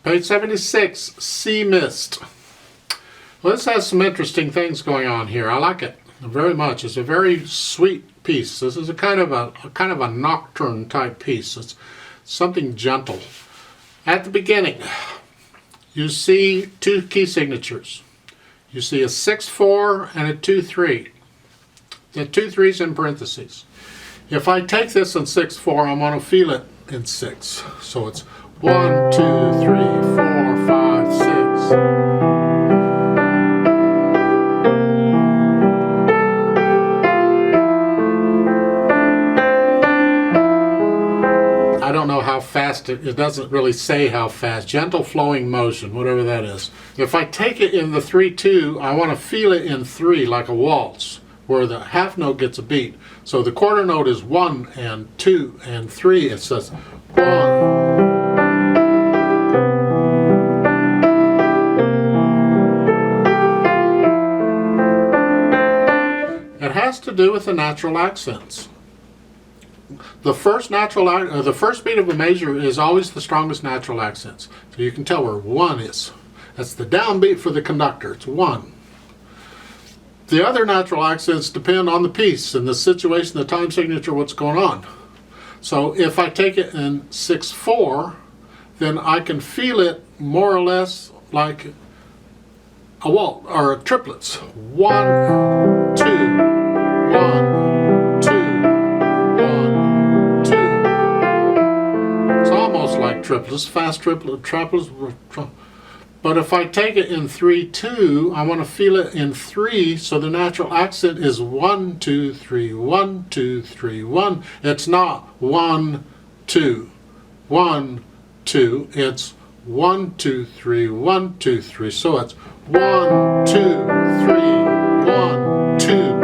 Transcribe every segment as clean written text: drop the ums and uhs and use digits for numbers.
Page 76, C mist. Well, this has some interesting things going on here. I like it very much. It's a very sweet piece. This is a kind of a nocturne type piece. It's something gentle. At the beginning, you see two key signatures. You see a 6/4 and a 2/3. The 2/3's in parentheses. If I take this in 6/4, I'm going to feel it in 6. So it's 1, 2, 3, 4, 5, 6. I don't know how fast it doesn't really say how fast. Gentle flowing motion, whatever that is. If I take it in the 3/2, I want to feel it in 3 like a waltz, where the half note gets a beat. So the quarter note is 1 and 2 and 3. It says 1. It has to do with the natural accents. The first beat of a measure is always the strongest natural accents. So you can tell where 1 is. That's the downbeat for the conductor. It's 1. The other natural accents depend on the piece and the situation, the time signature, what's going on. So if I take it in 6/4, then I can feel it more or less like a waltz or triplets. 1, 2, 1, 2, 1, 2. It's almost like triplets, fast triplets. But if I take it in 3/2, I want to feel it in 3, so the natural accent is 1, 2, 3, 1, 2, 3, 1. It's not 1, 2, 1, 2. It's 1, 2, 3, 1, 2, 3. So it's 1, 2, 3, 1, 2.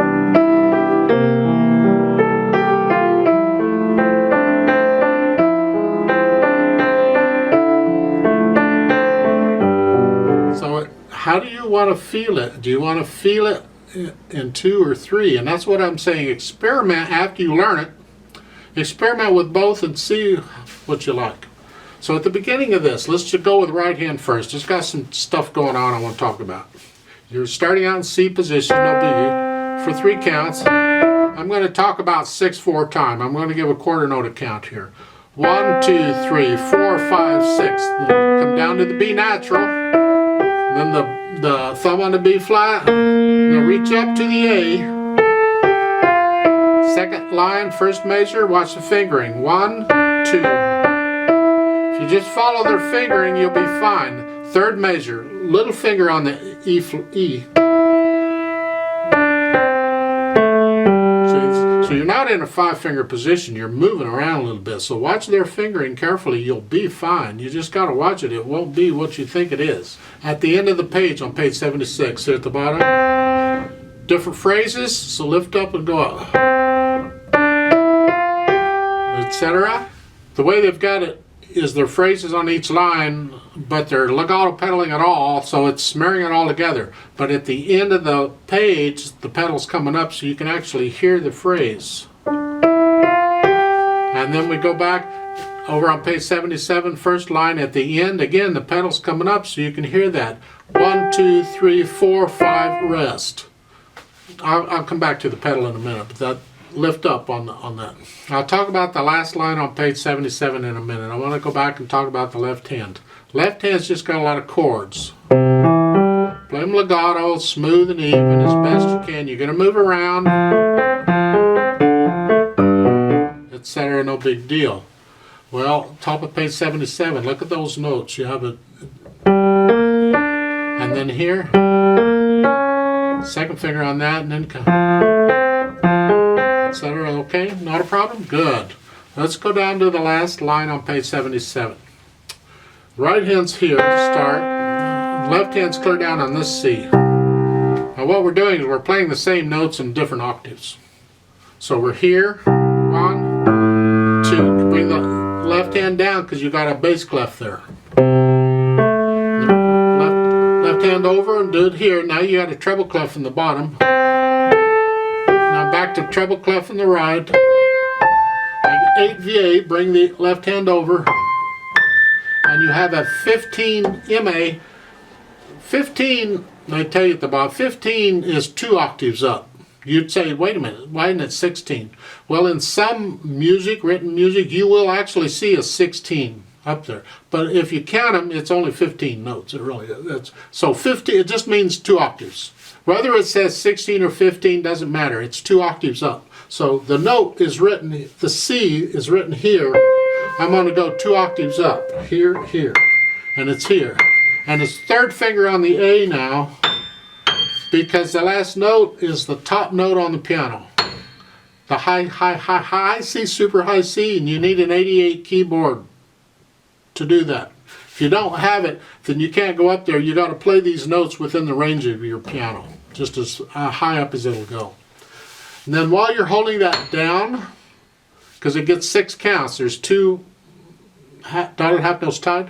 How do you want to feel it? Do you want to feel it in 2 or 3? And that's what I'm saying. Experiment after you learn it. Experiment with both and see what you like. So at the beginning of this, let's just go with right hand first. It's got some stuff going on I want to talk about. You're starting out in C position, no biggie, for 3 counts. I'm going to talk about 6/4 time. I'm going to give a quarter note a count here. 1, 2, 3, 4, 5, 6. Come down to the B natural. Then the thumb on the B flat. Now reach up to the A. Second line, first measure, watch the fingering. 1, 2. If you just follow their fingering, you'll be fine. Third measure, little finger on the E. So you're not in a 5-finger position, you're moving around a little bit. So watch their fingering carefully, you'll be fine. You just got to watch it. It won't be what you think it is. At the end of the page on page 76, here at the bottom, different phrases, so lift up and go up, etc. The way they've got it is their phrases on each line, but they're legato pedaling it all, so it's smearing it all together. But at the end of the page, the pedal's coming up so you can actually hear the phrase. And then we go back over on page 77, first line at the end. Again, the pedal's coming up so you can hear that. 1, 2, 3, 4, 5, rest. I'll come back to the pedal in a minute, but that lift up on that. I'll talk about the last line on page 77 in a minute. I want to go back and talk about the left hand. Left hand's just got a lot of chords. Play them legato, smooth and even as best you can. You're going to move around, etc. No big deal. Well, top of page 77, look at those notes. You have it, and then here, second finger on that, and then etc. Okay, not a problem? Good. Let's go down to the last line on page 77. Right hand's here to start. Left hand's clear down on this C. Now what we're doing is we're playing the same notes in different octaves. So we're here, 1, 2. Bring the left hand down because you got a bass clef there. Left hand over and do it here. Now you got a treble clef in the bottom. Now back to treble clef in the right. Like 8 VA, bring the left hand over. and you have a 15 MA. 15, I tell you at the bottom, 15 is 2 octaves up. You'd say, wait a minute, why isn't it 16? Well, in some music, written music, you will actually see a 16 up there. But if you count them, it's only 15 notes. It really is. So 15, it just means 2 octaves. Whether it says 16 or 15 doesn't matter. It's 2 octaves up. So the note is written, the C is written here. I'm going to go 2 octaves up. Here, here. And it's here. And it's third finger on the A now, because the last note is the top note on the piano. The high C, super high C, and you need an 88 keyboard to do that. If you don't have it, then you can't go up there. You got to play these notes within the range of your piano, just as high up as it'll go. And then while you're holding that down, because it gets 6 counts, there's 2 dotted half notes tied.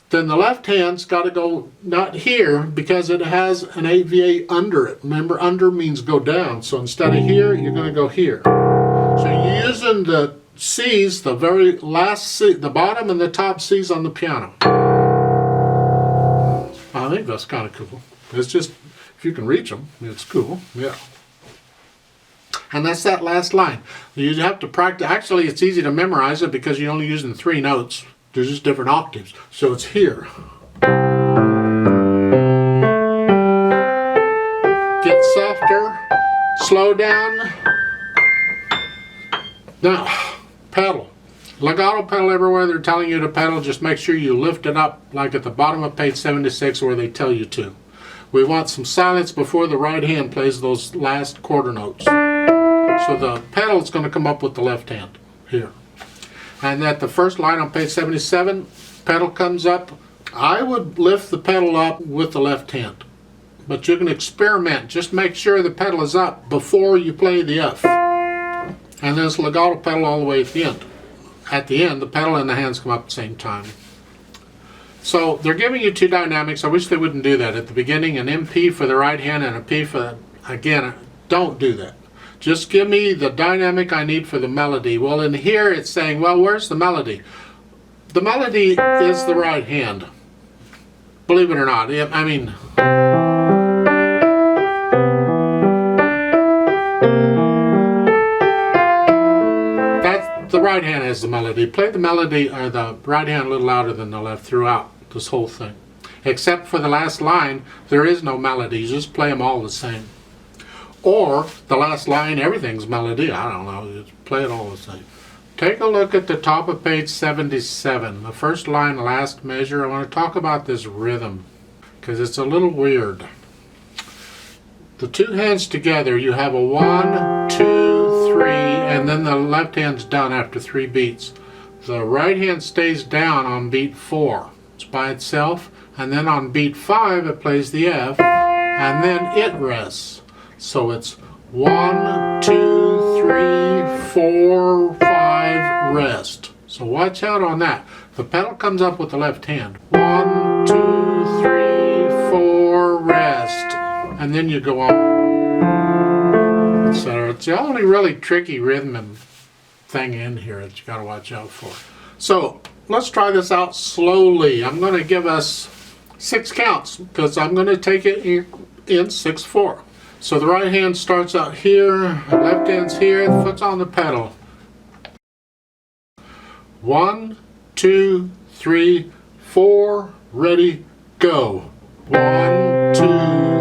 Then the left hand's got to go not here because it has an 8VA under it. Remember, under means go down. So instead of here, you're going to go here. So you're using the C's, the very last C, the bottom and the top C's on the piano. I think that's kind of cool. It's just, if you can reach them, it's cool. Yeah. And that's that last line. You have to practice. Actually, it's easy to memorize it because you're only using 3 notes. There's just different octaves. So it's here. Get softer. Slow down. Now, pedal. Legato pedal everywhere they're telling you to pedal. Just make sure you lift it up like at the bottom of page 76 where they tell you to. We want some silence before the right hand plays those last quarter notes. So the pedal is going to come up with the left hand here. And at the first line on page 77, pedal comes up. I would lift the pedal up with the left hand. But you can experiment. Just make sure the pedal is up before you play the F. And then it's legato pedal all the way at the end. At the end, the pedal and the hands come up at the same time. So they're giving you 2 dynamics. I wish they wouldn't do that. At the beginning, an MP for the right hand and a P for the... Again, don't do that. Just give me the dynamic I need for the melody. Well, in here it's saying, well, where's the melody? The melody is the right hand. Believe it or not. I mean... The right hand has the melody. Play the melody or the right hand a little louder than the left throughout this whole thing. Except for the last line, there is no melody. You just play them all the same. Or the last line, everything's melody. I don't know. You just play it all the same. Take a look at the top of page 77. The first line, last measure. I want to talk about this rhythm because it's a little weird. The 2 hands together, you have a 1, 2, 3, and then the left hand's done after 3 beats. The right hand stays down on beat 4. It's by itself, and then on beat 5 it plays the F, and then it rests. So it's 1, 2, 3, 4, 5, rest. So watch out on that. The pedal comes up with the left hand. 1, 2, 3, 4, rest. And then you go on, etc. It's the only really tricky rhythm thing in here that you got to watch out for. So let's try this out slowly. I'm going to give us 6 counts because I'm going to take it in 6/4. So the right hand starts out here, the left hand's here, the foot's on the pedal. 1, 2, 3, 4, ready, go. 1, 2,